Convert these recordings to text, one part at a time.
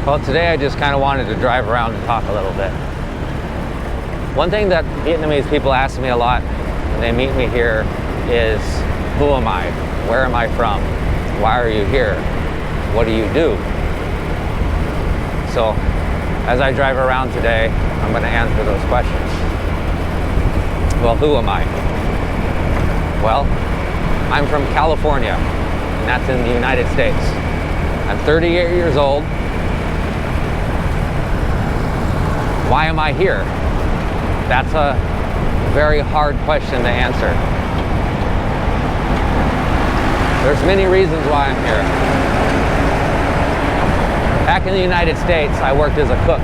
Well, today I just kind of wanted to drive around and talk a little bit. One thing that Vietnamese people ask me a lot when they meet me here is, who am I? Where am I from? Why are you here? What do you do? So, as I drive around today, I'm going to answer those questions. Well, who am I? Well, I'm from California, and that's in the United States. I'm 38 years old. Why am I here? That's a very hard question to answer. There's many reasons why I'm here. Back in the United States, I worked as a cook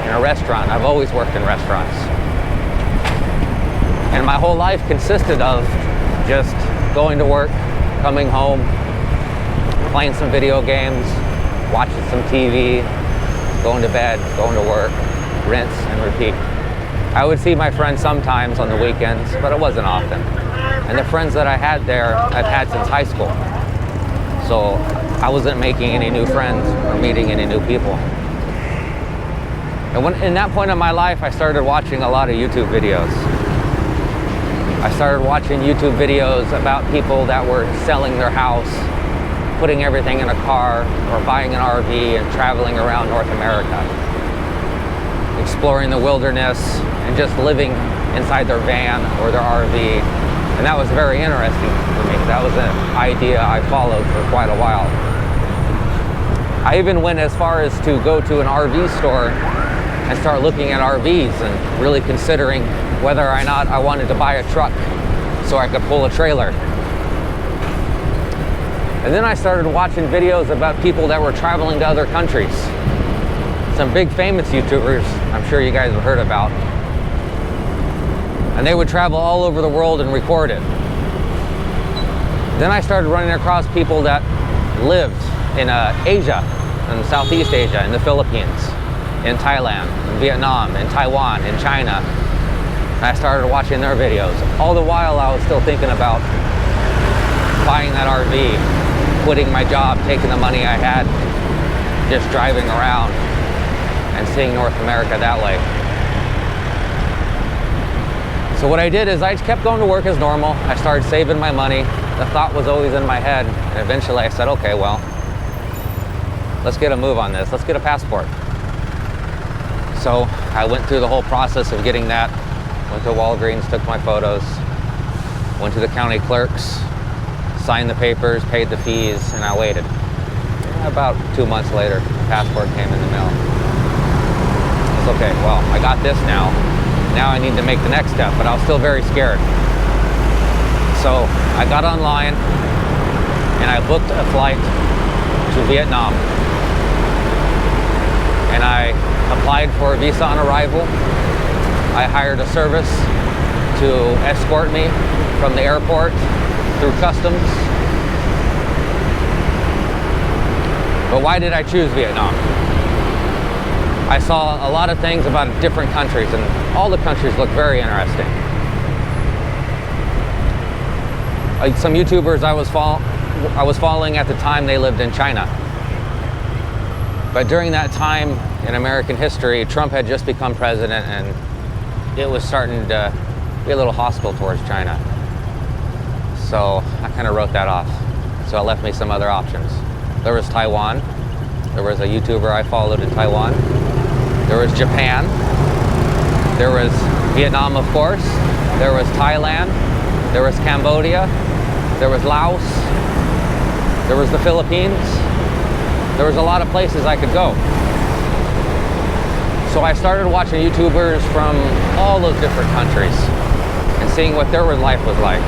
in a restaurant. I've always worked in restaurants. And my whole life consisted of just going to work, coming home, playing some video games, watching some TV, going to bed, going to work, rinse and repeat. I would see my friends sometimes on the weekends, but it wasn't often. And the friends that I had there, I've had since high school. So I wasn't making any new friends or meeting any new people. And in that point in my life, I started watching a lot of YouTube videos. I started watching YouTube videos about people that were selling their house, putting everything in a car, or buying an RV and traveling around North America, exploring the wilderness and just living inside their van or their RV. And that was very interesting for me. That was an idea I followed for quite a while. I even went as far as to go to an RV store and start looking at RVs and really considering whether or not I wanted to buy a truck so I could pull a trailer. And then I started watching videos about people that were traveling to other countries. Some big famous YouTubers I'm sure you guys have heard about. And they would travel all over the world and record it. Then I started running across people that lived in Asia, in Southeast Asia, in the Philippines, in Thailand, in Vietnam, in Taiwan, in China. And I started watching their videos. All the while I was still thinking about buying that RV, quitting my job, taking the money I had, just driving around and seeing North America that way. So what I did is I just kept going to work as normal. I started saving my money. The thought was always in my head. And eventually I said, okay, well, let's get a move on this. Let's get a passport. So I went through the whole process of getting that. Went to Walgreens, took my photos, went to the county clerks, signed the papers, paid the fees, and I waited. About 2 months later, the passport came in the mail. It's okay, well, I got this now. Now I need to make the next step, but I was still very scared. So I got online and I booked a flight to Vietnam. And I applied for a visa on arrival. I hired a service to escort me from the airport through customs. But why did I choose Vietnam? I saw a lot of things about different countries, and all the countries look very interesting. Some YouTubers I was following at the time, they lived in China. But during that time in American history, Trump had just become president, and it was starting to be a little hostile towards China. So I kind of wrote that off. So it left me some other options. There was Taiwan. There was a YouTuber I followed in Taiwan. There was Japan. There was Vietnam, of course. There was Thailand. There was Cambodia. There was Laos. There was the Philippines. There was a lot of places I could go. So I started watching YouTubers from all those different countries and seeing what their life was like.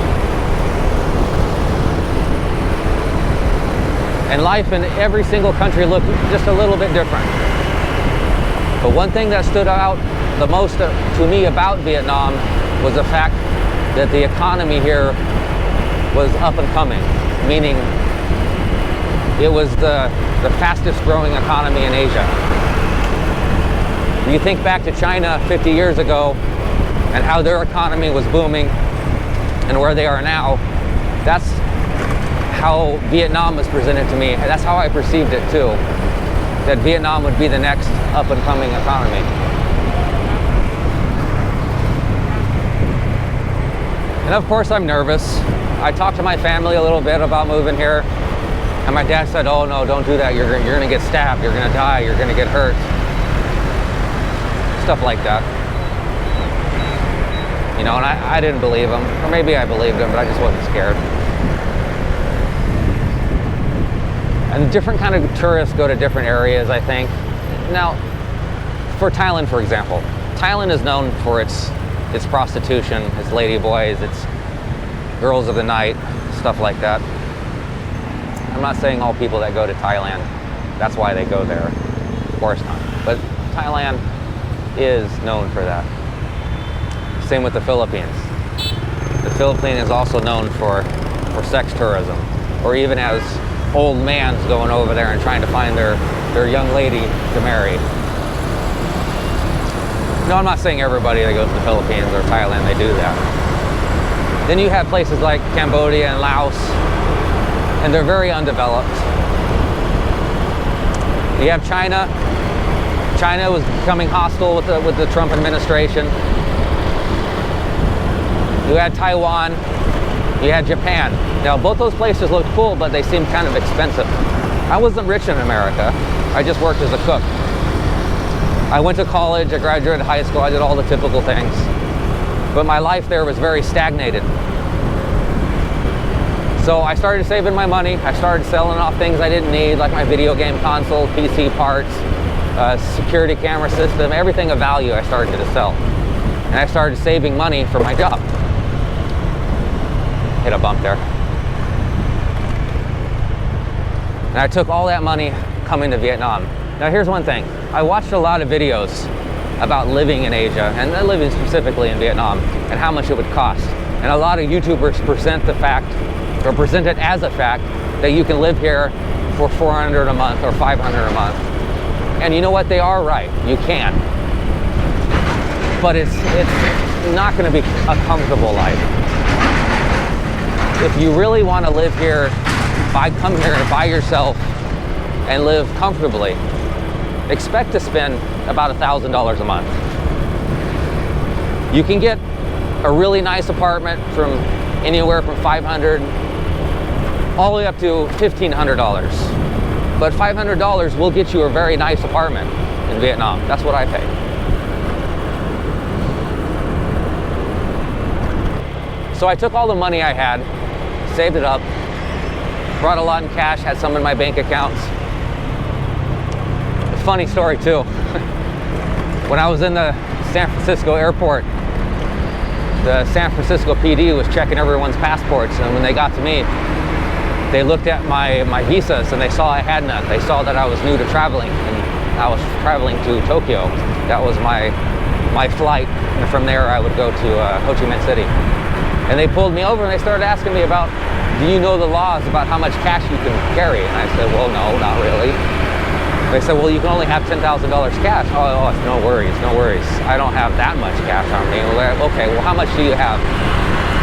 And life in every single country looked just a little bit different. But one thing that stood out the most to me about Vietnam was the fact that the economy here was up and coming, meaning it was the fastest growing economy in Asia. You think back to China 50 years ago and how their economy was booming and where they are now, that's how Vietnam was presented to me, and that's how I perceived it too. that Vietnam would be the next up-and-coming economy. And of course I'm nervous. I talked to my family a little bit about moving here, and my dad said, oh no, don't do that, you're gonna get stabbed, you're gonna die, you're gonna get hurt. Stuff like that. You know, and I didn't believe him, or maybe I believed him, but I just wasn't scared. And different kind of tourists go to different areas, I think. Now, for Thailand, for example, Thailand is known for its prostitution, its ladyboys, its girls of the night, stuff like that. I'm not saying all people that go to Thailand, that's why they go there. Of course not. But Thailand is known for that. Same with the Philippines. The Philippines is also known for sex tourism, or even as old mans going over there and trying to find their young lady to marry. No, I'm not saying everybody that goes to the Philippines or Thailand, they do that. Then you have places like Cambodia and Laos, and they're very undeveloped. You have China. China was becoming hostile with the Trump administration. You had Taiwan. You had Japan. Now, both those places looked cool, but they seemed kind of expensive. I wasn't rich in America. I just worked as a cook. I went to college, I graduated high school, I did all the typical things. But my life there was very stagnated. So I started saving my money. I started selling off things I didn't need, like my video game console, PC parts, security camera system, everything of value I started to sell. And I started saving money for my job. Hit a bump there. And I took all that money coming to Vietnam. Now here's one thing. I watched a lot of videos about living in Asia, and living specifically in Vietnam, and how much it would cost. And a lot of YouTubers present the fact, or present it as a fact, that you can live here for $400 a month or $500 a month. And you know what? They are right. You can. But it's not going to be a comfortable life. If you really want to live here, come here by yourself and live comfortably, expect to spend about $1,000 a month. You can get a really nice apartment from anywhere from $500 all the way up to $1,500. But $500 will get you a very nice apartment in Vietnam. That's what I paid. So I took all the money I had, saved it up, brought a lot in cash, had some in my bank accounts. A funny story too. When I was in the San Francisco airport, the San Francisco PD was checking everyone's passports, and when they got to me, they looked at my visas and they saw I had none. They saw that I was new to traveling, and I was traveling to Tokyo. That was my flight, and from there I would go to Ho Chi Minh City. And they pulled me over and they started asking me about, do you know the laws about how much cash you can carry? And I said, well, no, not really. They said, well, you can only have $10,000 cash. Oh, no worries, no worries. I don't have that much cash on me. Okay, well, how much do you have?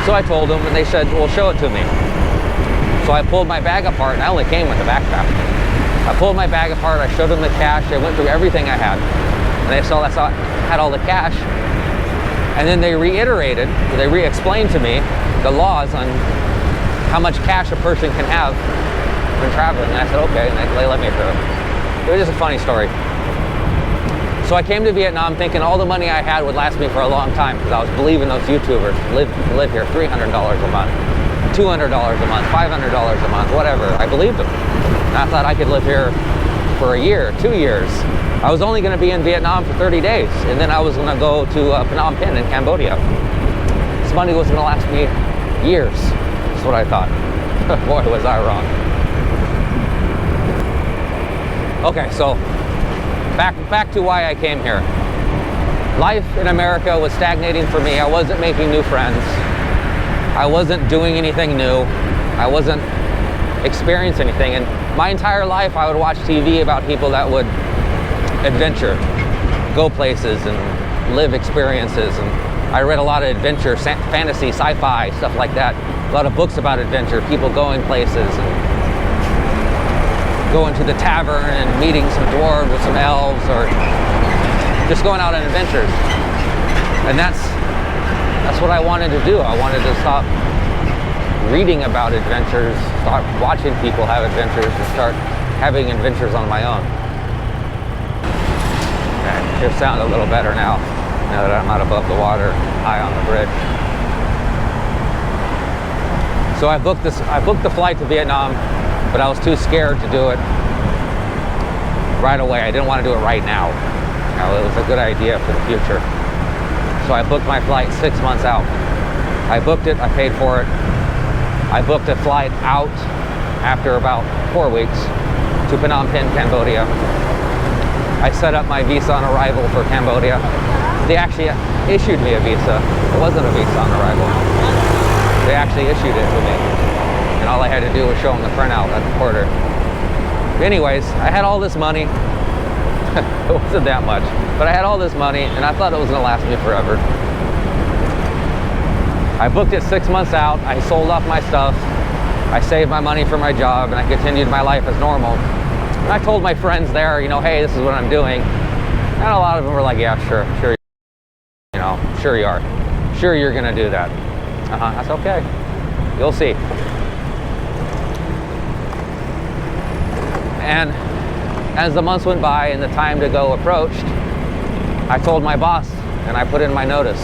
So I told them, and they said, well, show it to me. So I pulled my bag apart, and I only came with a backpack. I pulled my bag apart, I showed them the cash, I went through everything I had. And they saw I had all the cash. And then they re-explained to me the laws on how much cash a person can have when traveling. And I said, okay, and they let me through. It was just a funny story. So I came to Vietnam thinking all the money I had would last me for a long time, because I was believing those YouTubers live here $300 a month, $200 a month, $500 a month, whatever. I believed them. And I thought I could live here for a year, 2 years. I was only going to be in Vietnam for 30 days, and then I was going to go to Phnom Penh in Cambodia. This money was going to last me years. That's what I thought. Boy, was I wrong. Okay, so back to why I came here. Life in America was stagnating for me. I wasn't making new friends. I wasn't doing anything new. I wasn't experiencing anything. And my entire life, I would watch TV about people that would adventure, go places and live experiences. And I read a lot of adventure, fantasy, sci-fi, stuff like that. A lot of books about adventure, people going places. going to the tavern and meeting some dwarves or some elves, or just going out on adventures. And that's what I wanted to do. I wanted to stop reading about adventures, start watching people have adventures, and start having adventures on my own. Okay, it sounds a little better now that I'm not above the water, high on the bridge. So I booked the flight to Vietnam, but I was too scared to do it right away. I didn't want to do it right now. It was a good idea for the future. So I booked my flight 6 months out. I booked it, I paid for it. I booked a flight out after about 4 weeks to Phnom Penh, Cambodia. I set up my visa on arrival for Cambodia. They actually issued me a visa. It wasn't a visa on arrival. They actually issued it to me. And all I had to do was show them the printout at the porter. Anyways, I had all this money. It wasn't that much, but I had all this money and I thought it was gonna last me forever. I booked it 6 months out. I sold off my stuff. I saved my money for my job and I continued my life as normal. And I told my friends there, hey, this is what I'm doing. And a lot of them were like, yeah, sure, sure you are. Sure you're gonna do that. That's okay. You'll see. And as the months went by and the time to go approached, I told my boss and I put in my notice.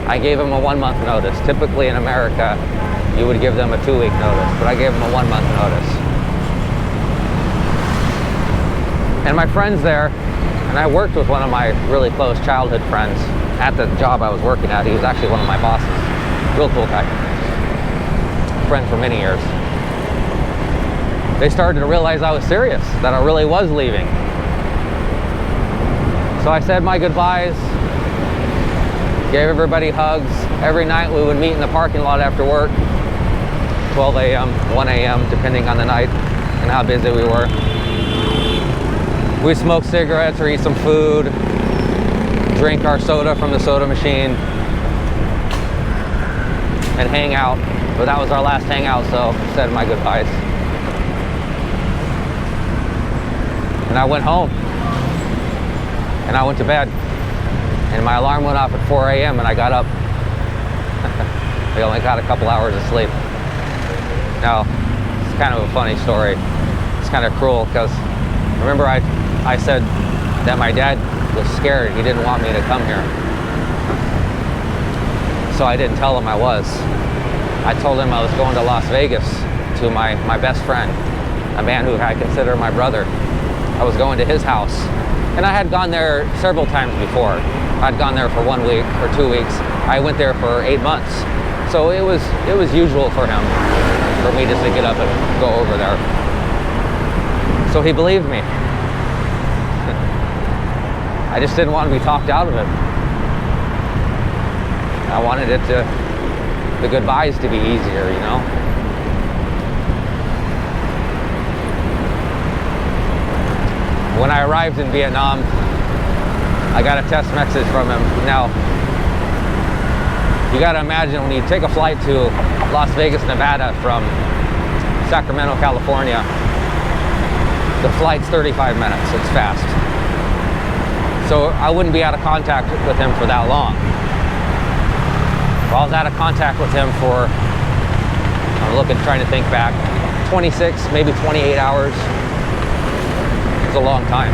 I gave him a 1 month notice. Typically in America, you would give them a 2 week notice, but I gave him a 1 month notice. And my friends there, and I worked with one of my really close childhood friends at the job I was working at. He was actually one of my bosses. Real cool guy. Friend for many years. They started to realize I was serious, that I really was leaving. So I said my goodbyes, gave everybody hugs. Every night we would meet in the parking lot after work, 12 a.m., 1 a.m., depending on the night and how busy we were. We'd smoke cigarettes or eat some food, drink our soda from the soda machine, and hang out. But that was our last hangout, so I said my goodbyes. And I went home, and I went to bed, and my alarm went off at 4 a.m. and I got up. I only got a couple hours of sleep. Now, it's kind of a funny story. It's kind of cruel, because remember I said that my dad was scared. He didn't want me to come here. So I didn't tell him I was. I told him I was going to Las Vegas to my best friend, a man who I consider my brother. I was going to his house. And I had gone there several times before. I'd gone there for 1 week or 2 weeks. I went there for 8 months. So it was usual for him, for me just to get up and go over there. So he believed me. I just didn't want to be talked out of it. I wanted the goodbyes to be easier, When I arrived in Vietnam, I got a text message from him. Now, you gotta imagine when you take a flight to Las Vegas, Nevada from Sacramento, California, the flight's 35 minutes, it's fast. So I wouldn't be out of contact with him for that long. I was out of contact with him for, trying to think back, 26, maybe 28 hours. It was a long time.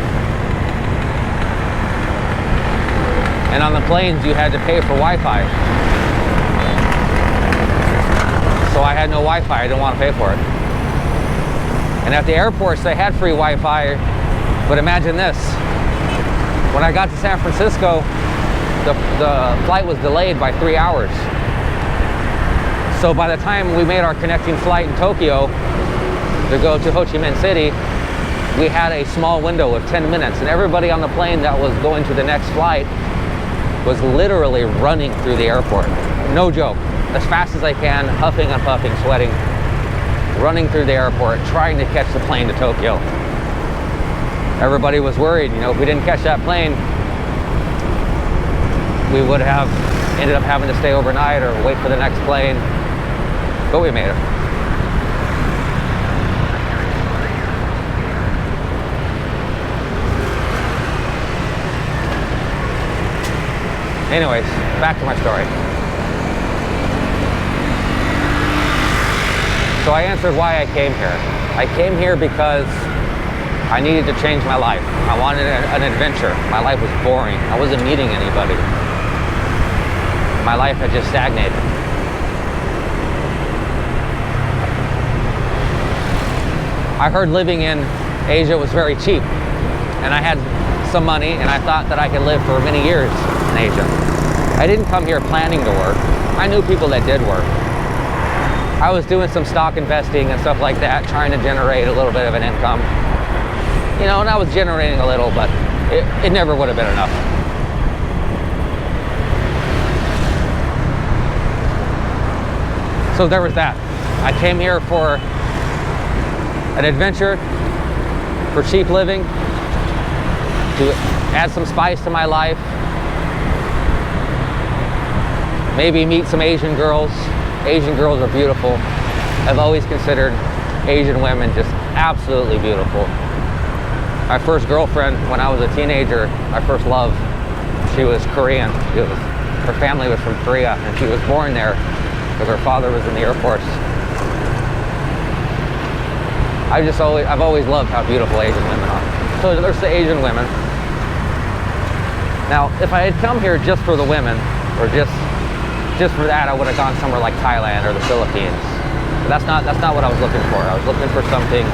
And on the planes, you had to pay for Wi-Fi. So I had no Wi-Fi, I didn't want to pay for it. And at the airports, they had free Wi-Fi, but imagine this. When I got to San Francisco, the flight was delayed by 3 hours. So by the time we made our connecting flight in Tokyo to go to Ho Chi Minh City, we had a small window of 10 minutes, and everybody on the plane that was going to the next flight was literally running through the airport. No joke. As fast as I can, huffing and puffing, sweating, running through the airport, trying to catch the plane to Tokyo. Everybody was worried, if we didn't catch that plane, we would have ended up having to stay overnight or wait for the next plane, but we made it. Anyways, back to my story. So I answered why I came here. I came here because I needed to change my life. I wanted an adventure. My life was boring. I wasn't meeting anybody. My life had just stagnated. I heard living in Asia was very cheap, and I had some money, and I thought that I could live for many years in Asia. I didn't come here planning to work. I knew people that did work. I was doing some stock investing and stuff like that, trying to generate a little bit of an income. You know, and I was generating a little, but it never would have been enough. So there was that. I came here for an adventure, for cheap living, to add some spice to my life, maybe meet some Asian girls. Asian girls are beautiful. I've always considered Asian women just absolutely beautiful. My first girlfriend when I was a teenager, my first love, she was Korean. Her family was from Korea, and she was born there because her father was in the Air Force. I've always loved how beautiful Asian women are. So there's the Asian women. Now, if I had come here just for the women, or just for that, I would have gone somewhere like Thailand or the Philippines. But that's not what I was looking for. I was looking for something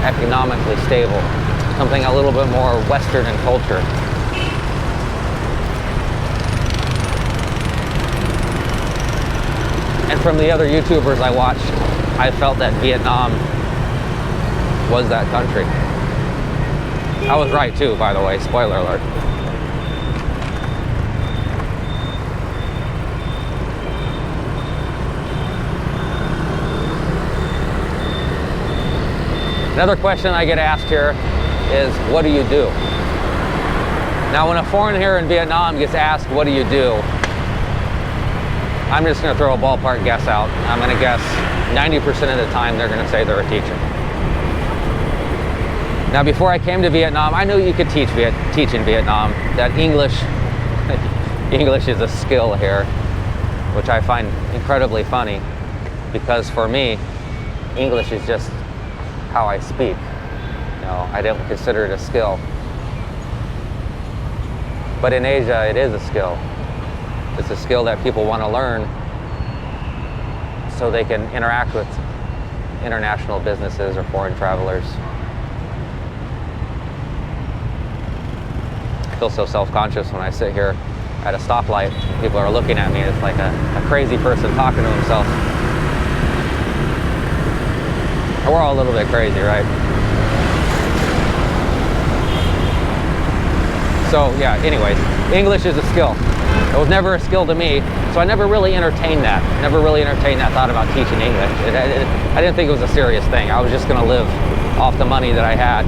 economically stable, something a little bit more Western in culture. And from the other YouTubers I watched, I felt that Vietnam was that country. I was right too, by the way, spoiler alert. Another question I get asked here is, what do you do? Now, when a foreigner here in Vietnam gets asked, what do you do? I'm just gonna throw a ballpark guess out. I'm gonna guess 90% of the time they're gonna say they're a teacher. Now, before I came to Vietnam, I knew you could teach in Vietnam, that English is a skill here, which I find incredibly funny, because for me, English is just how I speak. You know, I don't consider it a skill. But in Asia, it is a skill. It's a skill that people want to learn so they can interact with international businesses or foreign travelers. I feel so self-conscious when I sit here at a stoplight and people are looking at me. It's like a crazy person talking to himself. We're all a little bit crazy, right? So yeah, anyways, English is a skill. It was never a skill to me, so I never really entertained that. Thought about teaching English. I didn't think it was a serious thing. I was just gonna live off the money that I had,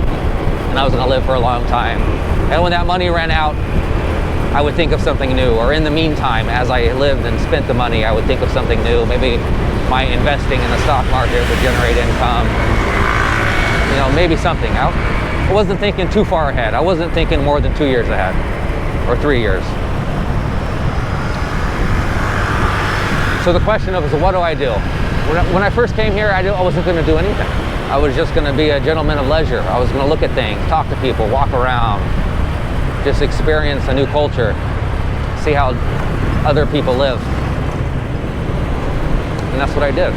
and I was gonna live for a long time. And when that money ran out, I would think of something new, or in the meantime, as I lived and spent the money, I would think of something new. Maybe my investing in the stock market would generate income. You know, maybe something. I wasn't thinking too far ahead. I wasn't thinking more than 2 years ahead, or 3 years. So the question of, what do I do? When I first came here, I wasn't going to do anything. I was just going to be a gentleman of leisure. I was going to look at things, talk to people, walk around, just experience a new culture, see how other people live. And that's what I did.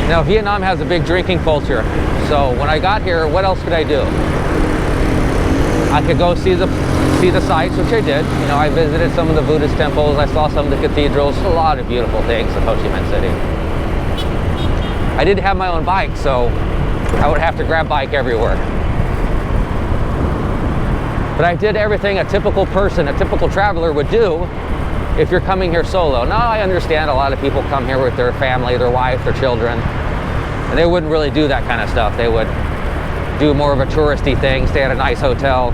Now, Vietnam has a big drinking culture. So when I got here, what else could I do? I could go see the sights, which I did. You know, I visited some of the Buddhist temples. I saw some of the cathedrals. A lot of beautiful things in Ho Chi Minh City. I didn't have my own bike, so I would have to grab bike everywhere. But I did everything a typical person, a typical traveler would do if you're coming here solo. Now, I understand a lot of people come here with their family, their wife, their children, and they wouldn't really do that kind of stuff. They would do more of a touristy thing, stay at a nice hotel.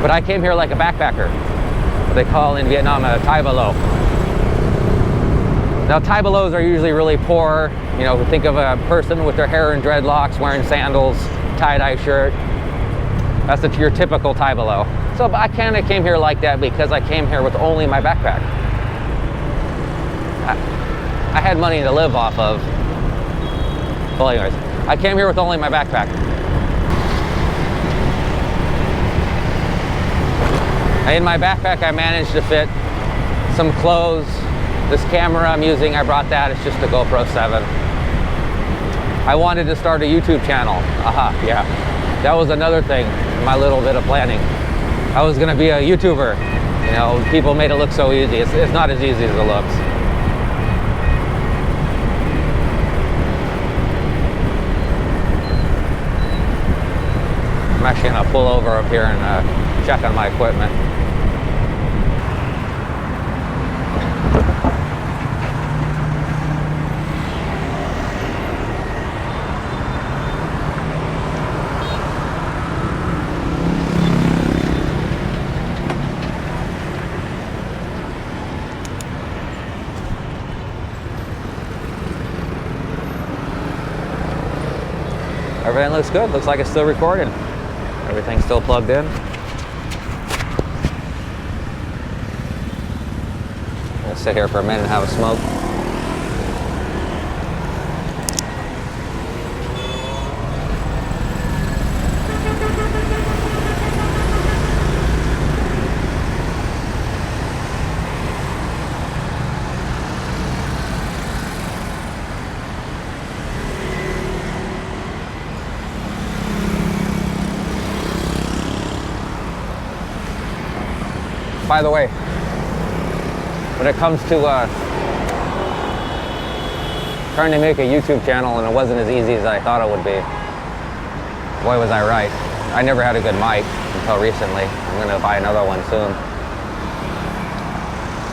But I came here like a backpacker. What they call in Vietnam a Thai ba lo. Now, Thai ba los are usually really poor. You know, think of a person with their hair in dreadlocks, wearing sandals, tie-dye shirt. That's your typical Thai ba lo. So I kind of came here like that because I came here with only my backpack. I had money to live off of. Well, anyways, I came here with only my backpack. In my backpack, I managed to fit some clothes. This camera I'm using, I brought that. It's just a GoPro 7. I wanted to start a YouTube channel. Aha, yeah. That was another thing, my little bit of planning. I was gonna be a YouTuber. You know, people made it look so easy. It's not as easy as it looks. I'm actually gonna pull over up here and check on my equipment. Everything looks good. Looks like it's still recording. Everything's still plugged in. I'll sit here for a minute and have a smoke. By the way, when it comes to trying to make a YouTube channel, and it wasn't as easy as I thought it would be, boy was I right. I never had a good mic until recently. I'm gonna buy another one soon.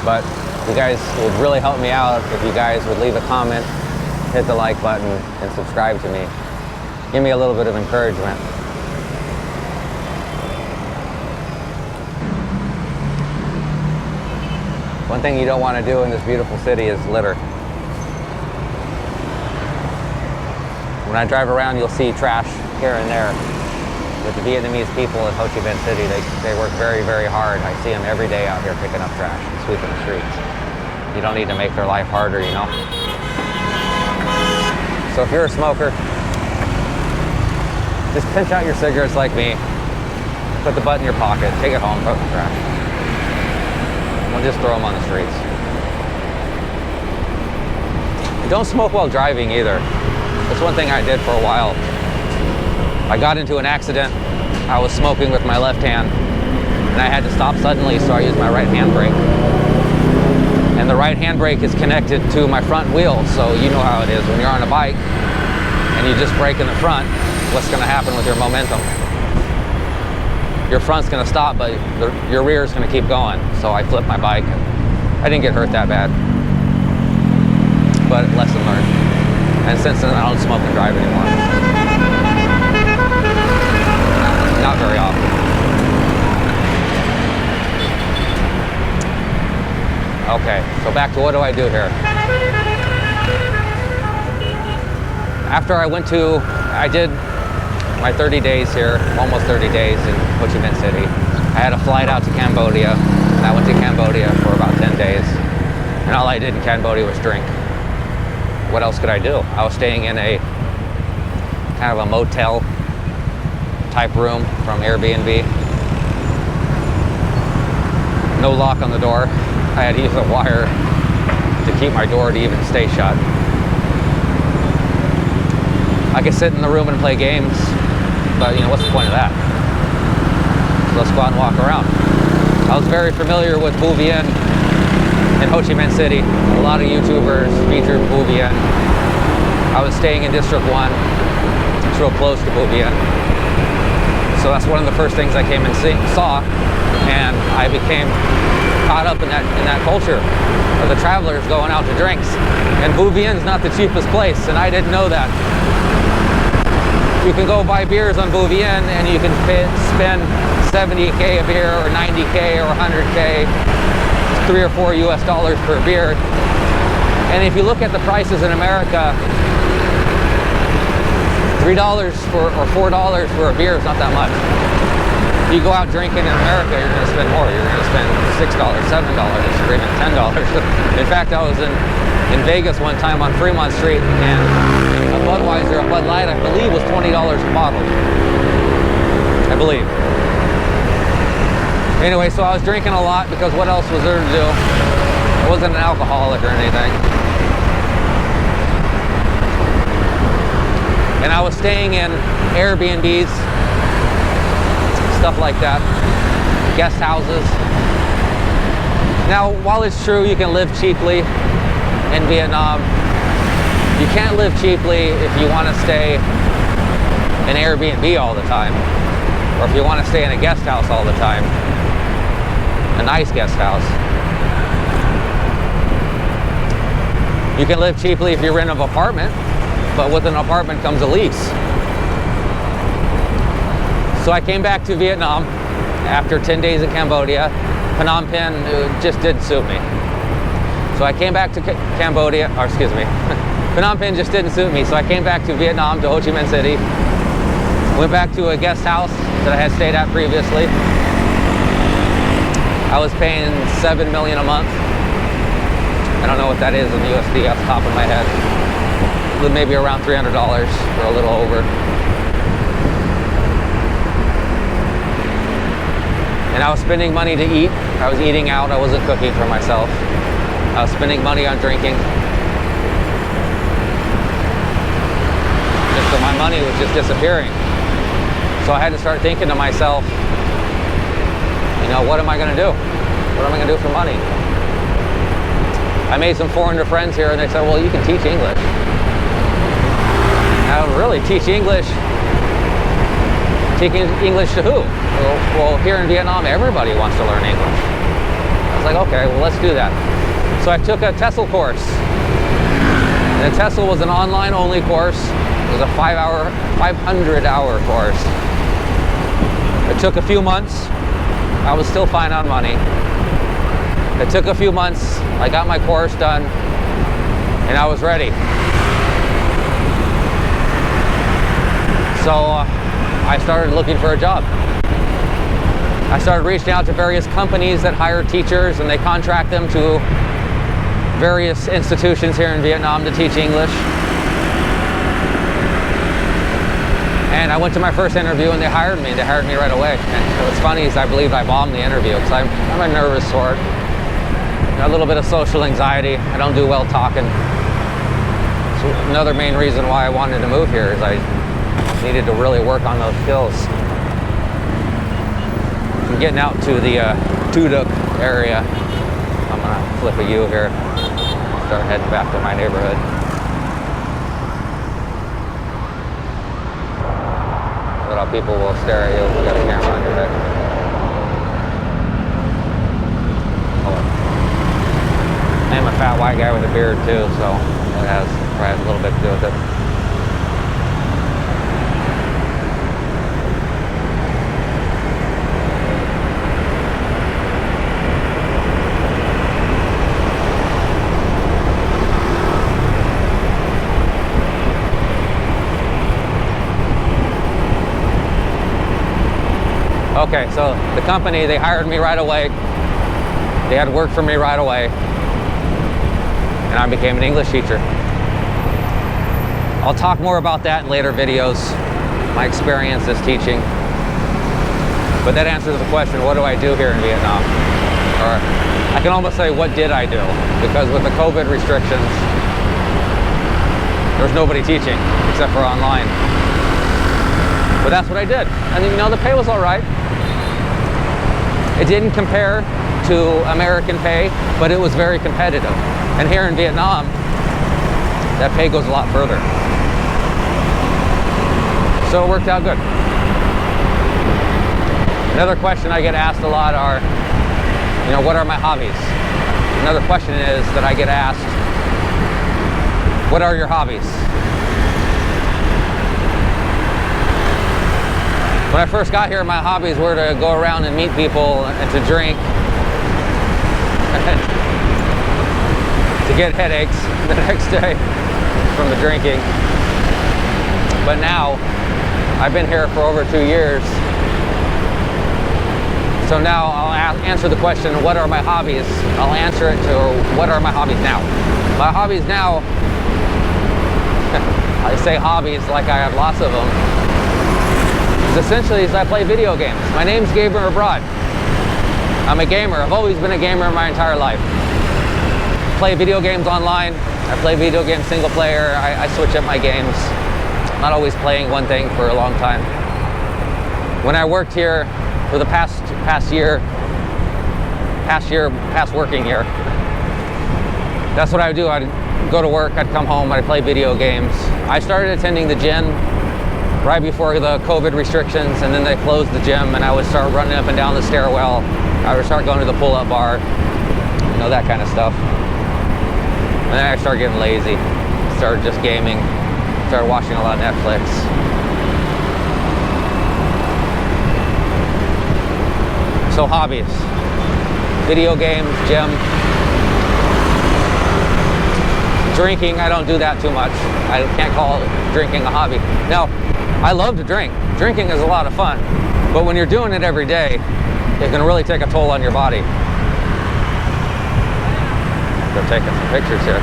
But you guys would really help me out if you guys would leave a comment, hit the like button, and subscribe to me. Give me a little bit of encouragement. One thing you don't want to do in this beautiful city is litter. When I drive around, you'll see trash here and there. With the Vietnamese people in Ho Chi Minh City, they work very, very hard. I see them every day out here picking up trash and sweeping the streets. You don't need to make their life harder, you know? So if you're a smoker, just pinch out your cigarettes like me, put the butt in your pocket, take it home, throw it in the trash. We'll just throw them on the streets. Don't smoke while driving either. That's one thing I did for a while. I got into an accident. I was smoking with my left hand, and I had to stop suddenly, so I used my right handbrake. And the right handbrake is connected to my front wheel, so you know how it is. When you're on a bike and you just brake in the front, what's going to happen with your momentum? Your front's gonna stop, but your rear is gonna keep going. So I flipped my bike. I didn't get hurt that bad, but lesson learned. And since then, I don't smoke and drive anymore. Not very often. Okay, so back to what do I do here? After I did my 30 days here, almost 30 days in Ho Chi Minh City. I had a flight out to Cambodia, and I went to Cambodia for about 10 days. And all I did in Cambodia was drink. What else could I do? I was staying in a kind of a motel type room from Airbnb. No lock on the door. I had to use a wire to keep my door to even stay shut. I could sit in the room and play games, but you know, what's the point of that? Let's go out and walk around. I was very familiar with Vu Bien in Ho Chi Minh City. A lot of YouTubers featured Vu Bien. I was staying in District 1. It's real close to Vu Bien. So that's one of the first things I came and saw, and I became caught up in that culture of the travelers going out to drinks. And Vu Bien's not the cheapest place, and I didn't know that. You can go buy beers on Vu Bien and you can spend 70K a beer or 90K or 100K, $3 or $4 US per beer. And if you look at the prices in America, $3 or $4 for a beer is not that much. You go out drinking in America, you're going to spend more. You're going to spend $6, $7, or even $10. In fact, I was in Vegas one time on Fremont Street, and a Budweiser, a Bud Light, I believe, was $20 a bottle. I believe. Anyway, so I was drinking a lot because what else was there to do? I wasn't an alcoholic or anything. And I was staying in Airbnbs, stuff like that, guest houses. Now, while it's true you can live cheaply in Vietnam, you can't live cheaply if you want to stay in Airbnb all the time, or if you want to stay in a guest house all the time, a nice guest house. You can live cheaply if you rent an apartment, but with an apartment comes a lease. So I came back to Vietnam after 10 days in Cambodia. Phnom Penh just didn't suit me. So I came back to Cambodia, or excuse me, Phnom Penh just didn't suit me. So I came back to Vietnam, to Ho Chi Minh City. Went back to a guest house that I had stayed at previously. I was paying $7 million a month. I don't know what that is in USD off the top of my head. Maybe around $300 or a little over. And I was spending money to eat. I was eating out. I wasn't cooking for myself. I was spending money on drinking. Just so my money was just disappearing. So I had to start thinking to myself, you know, what am I going to do? What am I going to do for money? I made some foreigner friends here, and they said, well, you can teach English. I would really teach English. Teaching English to who? Well, here in Vietnam, everybody wants to learn English. I was like, okay, well, let's do that. So I took a TESOL course. And the TESOL was an online-only course. It was a 500-hour course. It took a few months. I was still fine on money. It took a few months. I got my course done, and I was ready. So I started looking for a job. I started reaching out to various companies that hire teachers, and they contract them to various institutions here in Vietnam to teach English. And I went to my first interview, and they hired me. They hired me right away. And what's funny is I believe I bombed the interview because I'm a nervous sort. A little bit of social anxiety. I don't do well talking. So another main reason why I wanted to move here is I needed to really work on those skills. I'm getting out to the Tu Duc area. I'm gonna flip a U here. Start heading back to my neighborhood. But how people will stare at you if you got a camera on your head. I'm a fat white guy with a beard too, so it has probably a little bit to do with it. Okay, so the company, they hired me right away. They had work for me right away. And I became an English teacher. I'll talk more about that in later videos, my experience as teaching. But that answers the question, what do I do here in Vietnam? Or I can almost say, what did I do? Because with the COVID restrictions, there's nobody teaching except for online. But that's what I did. And you know, the pay was all right. It didn't compare to American pay, but it was very competitive. And here in Vietnam, that pay goes a lot further. So it worked out good. Another question I get asked a lot are, you know, what are my hobbies? Another question is that I get asked, what are your hobbies? When I first got here, my hobbies were to go around and meet people and to drink. To get headaches the next day from the drinking. But now, I've been here for over 2 years, So now I'll answer the question, what are my hobbies? I'll answer it to, what are my hobbies now? My hobbies now, I say hobbies like I have lots of them, is essentially I play video games. My name's Gamer Abroad. I'm a gamer. I've always been a gamer my entire life. Play video games online. I play video games single player. I switch up my games. Not always playing one thing for a long time. When I worked here for the past working year, that's what I would do. I'd go to work, I'd come home, I'd play video games. I started attending the gym right before the COVID restrictions, and then they closed the gym, and I would start running up and down the stairwell. I would start going to the pull-up bar, you know, that kind of stuff. And then I started getting lazy, started just gaming, started watching a lot of Netflix. So hobbies, video games, gym. Drinking, I don't do that too much. I can't call drinking a hobby. Now, I love to drink. Drinking is a lot of fun. But when you're doing it every day, it can really take a toll on your body. They're taking some pictures here.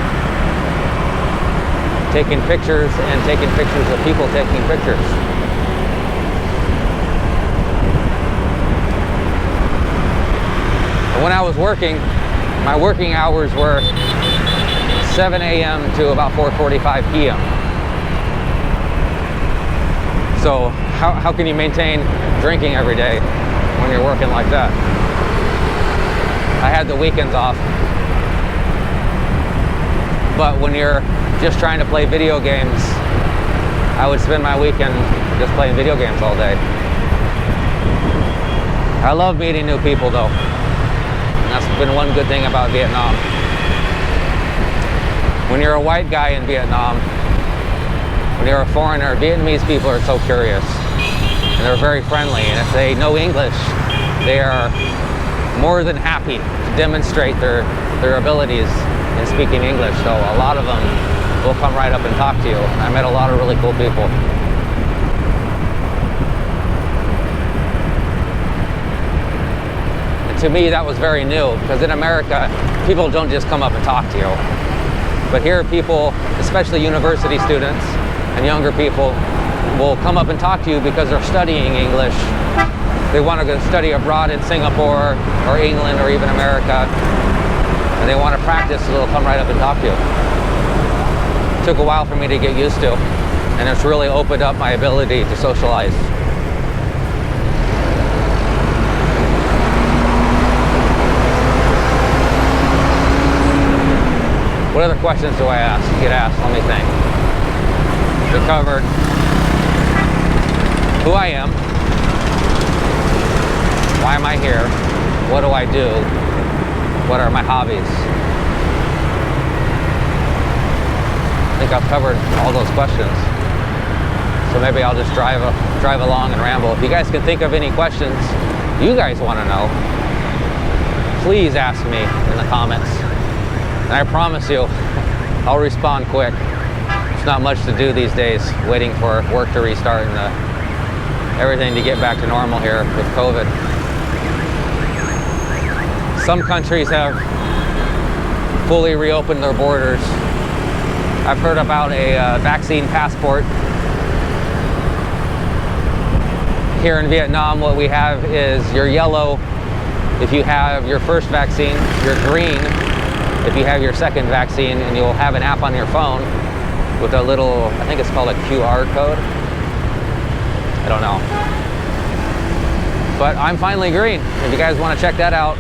Taking pictures and taking pictures of people taking pictures. And when I was working, my working hours were 7 a.m. to about 4:45 p.m. So how can you maintain drinking every day when you're working like that? I had the weekends off. But when you're just trying to play video games, I would spend my weekend just playing video games all day. I love meeting new people though. And that's been one good thing about Vietnam. When you're a white guy in Vietnam, when you're a foreigner, Vietnamese people are so curious. And they're very friendly. And if they know English, they are more than happy to demonstrate their abilities in speaking English. So a lot of them will come right up and talk to you. I met a lot of really cool people. And to me, that was very new, because in America, people don't just come up and talk to you. But here, people, especially university students and younger people, will come up and talk to you because they're studying English. They want to go study abroad in Singapore or England or even America, and they want to practice, so they'll come right up and talk to you. It took a while for me to get used to, and it's really opened up my ability to socialize. What other questions do I get asked? Let me think. We covered who I am, why am I here, what do I do, what are my hobbies. I think I've covered all those questions. So maybe I'll just drive along and ramble. If you guys can think of any questions you guys want to know, please ask me in the comments. And I promise you, I'll respond quick. There's not much to do these days, waiting for work to restart and everything to get back to normal here with COVID. Some countries have fully reopened their borders. I've heard about a vaccine passport. Here in Vietnam, what we have is you're yellow if you have your first vaccine, you're green if you have your second vaccine, and you'll have an app on your phone with a little, I think it's called a QR code. I don't know. But I'm finally green. If you guys want to check that out,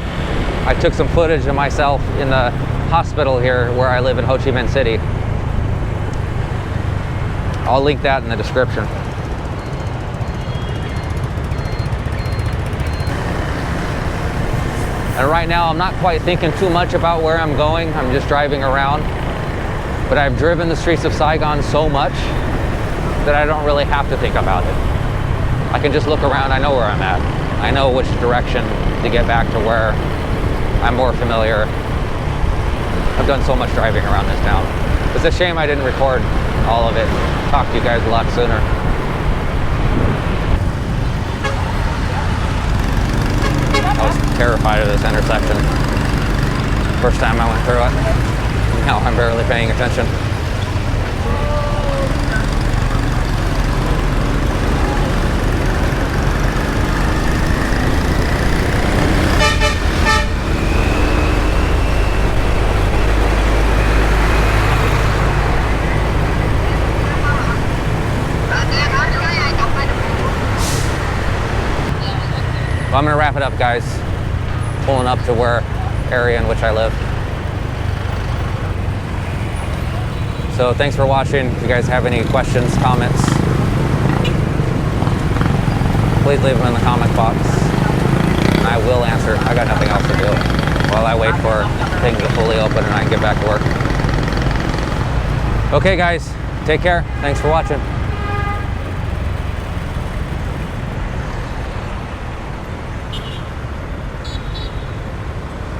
I took some footage of myself in the hospital here where I live in Ho Chi Minh City. I'll link that in the description. And right now, I'm not quite thinking too much about where I'm going. I'm just driving around. But I've driven the streets of Saigon so much that I don't really have to think about it. I can just look around. I know where I'm at. I know which direction to get back to where I'm more familiar. I've done so much driving around this town. It's a shame I didn't record all of it and talk to you guys a lot sooner. terrified of this intersection. First time I went through it. Now I'm barely paying attention. Well, I'm gonna wrap it up, guys. Pulling up to where area in which I live. So thanks for watching. If you guys have any questions, comments, please leave them in the comment box. And I will answer. I got nothing else to do while I wait for things to fully open and I can get back to work. Okay, guys, take care. Thanks for watching.